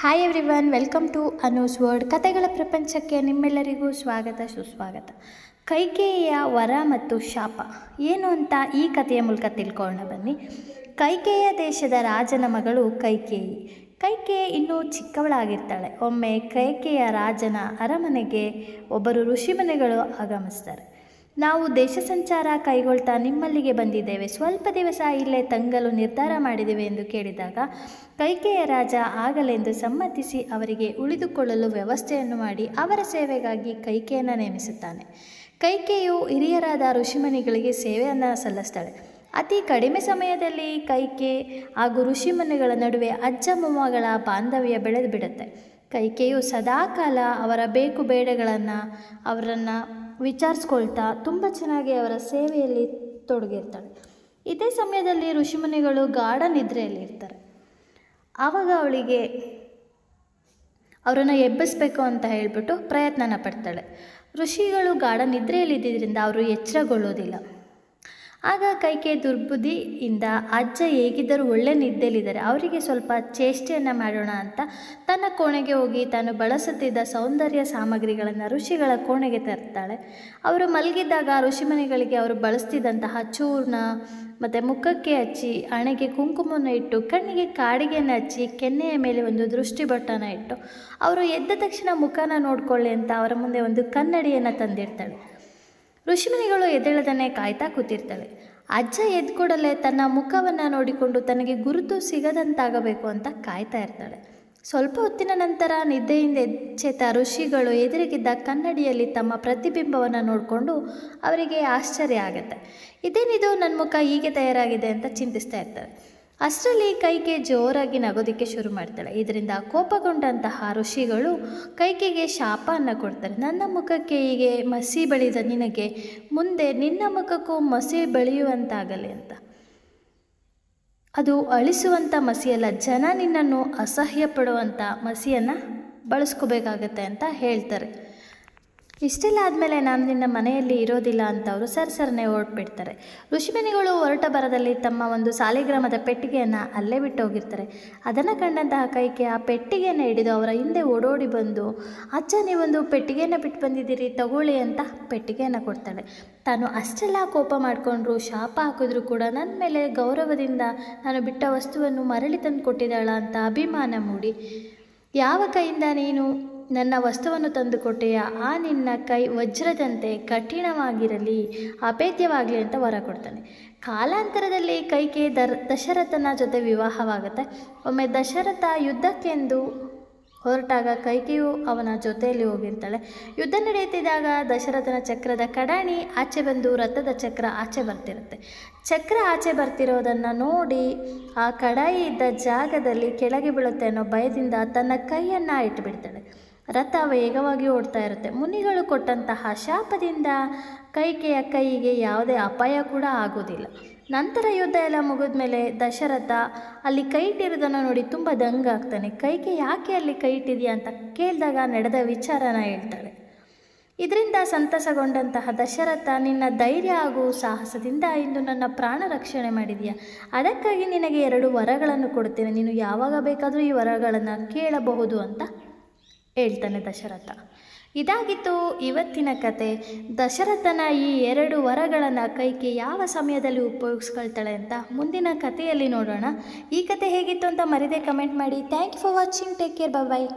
Hi everyone, welcome to Anu's world. ಕತೆಗಳ ಪ್ರಪಂಚಕ್ಕೆ ನಿಮ್ಮೆಲ್ಲರಿಗೂ ಸ್ವಾಗತ ಸುಸ್ವಾಗತ. ಕೈಕೇಯಿಯ ವರ ಮತ್ತು ಶಾಪ ಏನು ಅಂತ ಈ ಕಥೆಯ ಮೂಲಕ ತಿಳ್ಕೊಳ್ಳೋಣ ಬನ್ನಿ. ಕೈಕೇಯ ದೇಶದ ರಾಜನ ಮಗಳು ಕೈಕೇಯಿ. ಕೈಕೇಯಿ ಇನ್ನೂ ಚಿಕ್ಕವಳಾಗಿರ್ತಾಳೆ. ಒಮ್ಮೆ ಕೈಕೇಯ ರಾಜನ ಅರಮನೆಗೆ ಒಬ್ಬರು ಋಷಿಮುನಿಗಳು ಆಗಮಿಸ್ತಾರೆ. ನಾವು ದೇಶ ಸಂಚಾರ ಕೈಗೊಳ್ತಾ ನಿಮ್ಮಲ್ಲಿಗೆ ಬಂದಿದ್ದೇವೆ, ಸ್ವಲ್ಪ ದಿವಸ ಇಲ್ಲೇ ತಂಗಲು ನಿರ್ಧಾರ ಮಾಡಿದ್ದೇವೆ ಎಂದು ಕೇಳಿದಾಗ ಕೈಕೇಯ ರಾಜ ಆಗಲೆಂದು ಸಮ್ಮತಿಸಿ ಅವರಿಗೆ ಉಳಿದುಕೊಳ್ಳಲು ವ್ಯವಸ್ಥೆಯನ್ನು ಮಾಡಿ ಅವರ ಸೇವೆಗಾಗಿ ಕೈಕೇಯನ್ನು ನೇಮಿಸುತ್ತಾನೆ. ಕೈಕೇಯು ಹಿರಿಯರಾದ ಋಷಿಮುನಿಗಳಿಗೆ ಸೇವೆಯನ್ನು ಸಲ್ಲಿಸ್ತಾಳೆ. ಅತಿ ಕಡಿಮೆ ಸಮಯದಲ್ಲಿ ಕೈಕೆ ಹಾಗೂ ಋಷಿಮುನಿಗಳ ನಡುವೆ ಅಜ್ಜ ಮೊಮ್ಮಗಳ ಬಾಂಧವ್ಯ ಬೆಳೆದು ಬಿಡುತ್ತೆ. ಕೈಕೆಯು ಸದಾಕಾಲ ಅವರ ಬೇಕು ಬೇಡಗಳನ್ನು ಅವರನ್ನು ವಿಚಾರಿಸ್ಕೊಳ್ತಾ ತುಂಬ ಚೆನ್ನಾಗಿ ಅವರ ಸೇವೆಯಲ್ಲಿ ತೊಡಗಿರ್ತಾಳೆ. ಇದೇ ಸಮಯದಲ್ಲಿ ಋಷಿಮುನಿಗಳು ಗಾಢ ನಿದ್ರೆಯಲ್ಲಿರ್ತಾರೆ. ಆವಾಗ ಅವಳಿಗೆ ಅವರನ್ನು ಎಬ್ಬಿಸ್ಬೇಕು ಅಂತ ಹೇಳಿಬಿಟ್ಟು ಪ್ರಯತ್ನನ ಪಡ್ತಾಳೆ. ಋಷಿಗಳು ಗಾಢ ನಿದ್ರೆಯಲ್ಲಿದ್ದರಿಂದ ಅವರು ಎಚ್ಚರಗೊಳ್ಳೋದಿಲ್ಲ. ಆಗ ಕೈಕೆ ದುರ್ಬುದ್ಧಿಯಿಂದ ಅಜ್ಜ ಹೇಗಿದ್ದರೂ ಒಳ್ಳೆ ನಿದ್ದೆಯಲ್ಲಿದ್ದಾರೆ, ಅವರಿಗೆ ಸ್ವಲ್ಪ ಚೇಷ್ಟೆಯನ್ನು ಮಾಡೋಣ ಅಂತ ತನ್ನ ಕೋಣೆಗೆ ಹೋಗಿ ತಾನು ಬಳಸುತ್ತಿದ್ದ ಸೌಂದರ್ಯ ಸಾಮಗ್ರಿಗಳನ್ನು ಋಷಿಗಳ ಕೋಣೆಗೆ ತರ್ತಾಳೆ. ಅವರು ಮಲಗಿದ್ದಾಗ ಋಷಿಮುನಿಗಳಿಗೆ ಅವರು ಬಳಸ್ತಿದ್ದಂತಹ ಚೂರ್ಣ ಮತ್ತು ಮುಖಕ್ಕೆ ಹಚ್ಚಿ, ಹಣೆಗೆ ಕುಂಕುಮವನ್ನು ಇಟ್ಟು, ಕಣ್ಣಿಗೆ ಕಾಡಿಗೆಯನ್ನು ಹಚ್ಚಿ, ಕೆನ್ನೆಯ ಮೇಲೆ ಒಂದು ದೃಷ್ಟಿಬೊಟ್ಟನ್ನು ಇಟ್ಟು ಅವರು ಎದ್ದ ತಕ್ಷಣ ಮುಖನ ನೋಡಿಕೊಳ್ಳಿ ಅಂತ ಅವರ ಮುಂದೆ ಒಂದು ಕನ್ನಡಿಯನ್ನು ತಂದಿರ್ತಾಳೆ. ಋಷಿಮುನಿಗಳು ಎದ್ದೇಳದನ್ನೇ ಕಾಯ್ತಾ ಕೂತಿರ್ತಾಳೆ. ಅಜ್ಜ ಎದ್ದು ಕೂಡಲೇ ತನ್ನ ಮುಖವನ್ನು ನೋಡಿಕೊಂಡು ತನಗೆ ಗುರುತು ಸಿಗದಂತಾಗಬೇಕು ಅಂತ ಕಾಯ್ತಾ ಇರ್ತಾಳೆ. ಸ್ವಲ್ಪ ಹೊತ್ತಿನ ನಂತರ ನಿದ್ದೆಯಿಂದ ಎಚ್ಚೆತ್ತ ಋಷಿಗಳು ಎದುರಿಗಿದ್ದ ಕನ್ನಡಿಯಲ್ಲಿ ತಮ್ಮ ಪ್ರತಿಬಿಂಬವನ್ನು ನೋಡಿಕೊಂಡು ಅವರಿಗೆ ಆಶ್ಚರ್ಯ ಆಗುತ್ತೆ. ಇದೇನಿದು, ನನ್ನ ಮುಖ ಹೀಗೆ ತಯಾರಾಗಿದೆ ಅಂತ ಚಿಂತಿಸ್ತಾ ಇರ್ತಾರೆ. ಅಷ್ಟರಲ್ಲಿ ಕೈಕೆ ಜೋರಾಗಿ ನಗೋದಕ್ಕೆ ಶುರು ಮಾಡ್ತಾಳೆ. ಇದರಿಂದ ಕೋಪಗೊಂಡಂತಹ ಋಷಿಗಳು ಕೈಕೆಗೆ ಶಾಪವನ್ನು ಕೊಡ್ತಾರೆ. ನನ್ನ ಮುಖಕ್ಕೆ ಹೀಗೆ ಮಸಿ ಬಳಿದ ನಿನಗೆ ಮುಂದೆ ನಿನ್ನ ಮುಖಕ್ಕೂ ಮಸಿ ಬೆಳೆಯುವಂತಾಗಲಿ ಅಂತ. ಅದು ಅಳಿಸುವಂಥ ಮಸಿಯಲ್ಲ, ಜನ ನಿನ್ನನ್ನು ಅಸಹ್ಯ ಪಡುವಂಥ ಮಸಿಯನ್ನು ಬಳಸ್ಕೋಬೇಕಾಗತ್ತೆ ಅಂತ ಹೇಳ್ತಾರೆ. ಇಷ್ಟೆಲ್ಲ ಆದಮೇಲೆ ನಾನು ನಿನ್ನ ಮನೆಯಲ್ಲಿ ಇರೋದಿಲ್ಲ ಅಂತ ಅವರು ಸರ್ಸರನೆ ಹೊರಟ್ಬಿಡ್ತಾರೆ. ಋಷಿಮುನಿಗಳು ಹೊರಟ ಬರದಲ್ಲಿ ತಮ್ಮ ಒಂದು ಸಾಲಿಗ್ರಾಮದ ಪೆಟ್ಟಿಗೆಯನ್ನು ಅಲ್ಲೇ ಬಿಟ್ಟು ಹೋಗಿರ್ತಾರೆ. ಅದನ್ನು ಕಂಡಂತಹ ಕೈಕೆ ಆ ಪೆಟ್ಟಿಗೆಯನ್ನು ಹಿಡಿದು ಅವರ ಹಿಂದೆ ಓಡೋಡಿ ಬಂದು, ಅಜ್ಜ ನೀವೊಂದು ಪೆಟ್ಟಿಗೆಯನ್ನು ಬಿಟ್ಟು ಬಂದಿದ್ದೀರಿ, ತಗೊಳ್ಳಿ ಅಂತ ಪೆಟ್ಟಿಗೆಯನ್ನು ಕೊಡ್ತಾಳೆ. ತಾನು ಅಷ್ಟೆಲ್ಲ ಕೋಪ ಮಾಡಿಕೊಂಡ್ರು, ಶಾಪ ಹಾಕಿದ್ರು ಕೂಡ ನನ್ನ ಮೇಲೆ ಗೌರವದಿಂದ ನಾನು ಬಿಟ್ಟ ವಸ್ತುವನ್ನು ಮರಳಿ ತಂದು ಕೊಟ್ಟಿದ್ದಾಳ ಅಂತ ಅಭಿಮಾನ ಮೂಡಿ, ಯಾವ ಕೈಯಿಂದ ನೀನು ನನ್ನ ವಸ್ತುವನ್ನು ತಂದುಕೊಟ್ಟೆಯ ಆ ನಿನ್ನ ಕೈ ವಜ್ರದಂತೆ ಕಠಿಣವಾಗಿರಲಿ, ಅಭೇದ್ಯವಾಗಲಿ ಅಂತ ವರ ಕೊಡ್ತಾನೆ. ಕಾಲಾಂತರದಲ್ಲಿ ಕೈಕೆ ದಶರಥನ ಜೊತೆ ವಿವಾಹವಾಗುತ್ತೆ. ಒಮ್ಮೆ ದಶರಥ ಯುದ್ಧಕ್ಕೆಂದು ಹೊರಟಾಗ ಕೈಕೆಯು ಅವನ ಜೊತೆಯಲ್ಲಿ ಹೋಗಿರ್ತಾಳೆ. ಯುದ್ಧ ನಡೆಯುತ್ತಿದ್ದಾಗ ದಶರಥನ ಚಕ್ರದ ಕಡಾಣಿ ಆಚೆ ಬಂದು ರಥದ ಚಕ್ರ ಆಚೆ ಬರ್ತಿರುತ್ತೆ. ಚಕ್ರ ಆಚೆ ಬರ್ತಿರೋದನ್ನು ನೋಡಿ ಆ ಕಡಾಯಿ ಇದ್ದ ಜಾಗದಲ್ಲಿ ಕೆಳಗೆ ಬೀಳುತ್ತೆ ಅನ್ನೋ ಭಯದಿಂದ ತನ್ನ ಕೈಯನ್ನು ಇಟ್ಟುಬಿಡ್ತಾಳೆ. ರಥ ವೇಗವಾಗಿ ಓಡ್ತಾ ಇರುತ್ತೆ. ಮುನಿಗಳು ಕೊಟ್ಟಂತಹ ಶಾಪದಿಂದ ಕೈಕೆಯ ಕೈಗೆ ಯಾವುದೇ ಅಪಾಯ ಕೂಡ ಆಗೋದಿಲ್ಲ. ನಂತರ ಯುದ್ಧ ಎಲ್ಲ ಮುಗಿದ ಮೇಲೆ ದಶರಥ ಅಲ್ಲಿ ಕೈ ಇಟ್ಟಿರೋದನ್ನು ನೋಡಿ ತುಂಬ ದಂಗಾಗ್ತಾನೆ. ಕೈಗೆ ಯಾಕೆ ಅಲ್ಲಿ ಕೈ ಇಟ್ಟಿದೆಯಾ ಅಂತ ಕೇಳಿದಾಗ ನಡೆದ ವಿಚಾರನ ಹೇಳ್ತಾಳೆ. ಇದರಿಂದ ಸಂತಸಗೊಂಡಂತಹ ದಶರಥ, ನಿನ್ನ ಧೈರ್ಯ ಹಾಗೂ ಸಾಹಸದಿಂದ ಇಂದು ನನ್ನ ಪ್ರಾಣ ರಕ್ಷಣೆ ಮಾಡಿದೆಯಾ, ಅದಕ್ಕಾಗಿ ನಿನಗೆ 2 ವರಗಳನ್ನು ಕೊಡ್ತೇನೆ, ನೀನು ಯಾವಾಗ ಬೇಕಾದರೂ ಈ ವರಗಳನ್ನು ಕೇಳಬಹುದು ಅಂತ ಹೇಳ್ತಾನೆ ದಶರಥ. ಇದಾಗಿತ್ತು ಇವತ್ತಿನ ಕತೆ. ದಶರಥನ ಈ 2 ವರಗಳನ್ನು ಕೈಕೆ ಯಾವ ಸಮಯದಲ್ಲಿ ಉಪಯೋಗಿಸ್ಕೊಳ್ತಾಳೆ ಅಂತ ಮುಂದಿನ ಕಥೆಯಲ್ಲಿ ನೋಡೋಣ. ಈ ಕತೆ ಹೇಗಿತ್ತು ಅಂತ ಮರಿದೇ ಕಮೆಂಟ್ ಮಾಡಿ. Thank you for watching. Take care. Bye.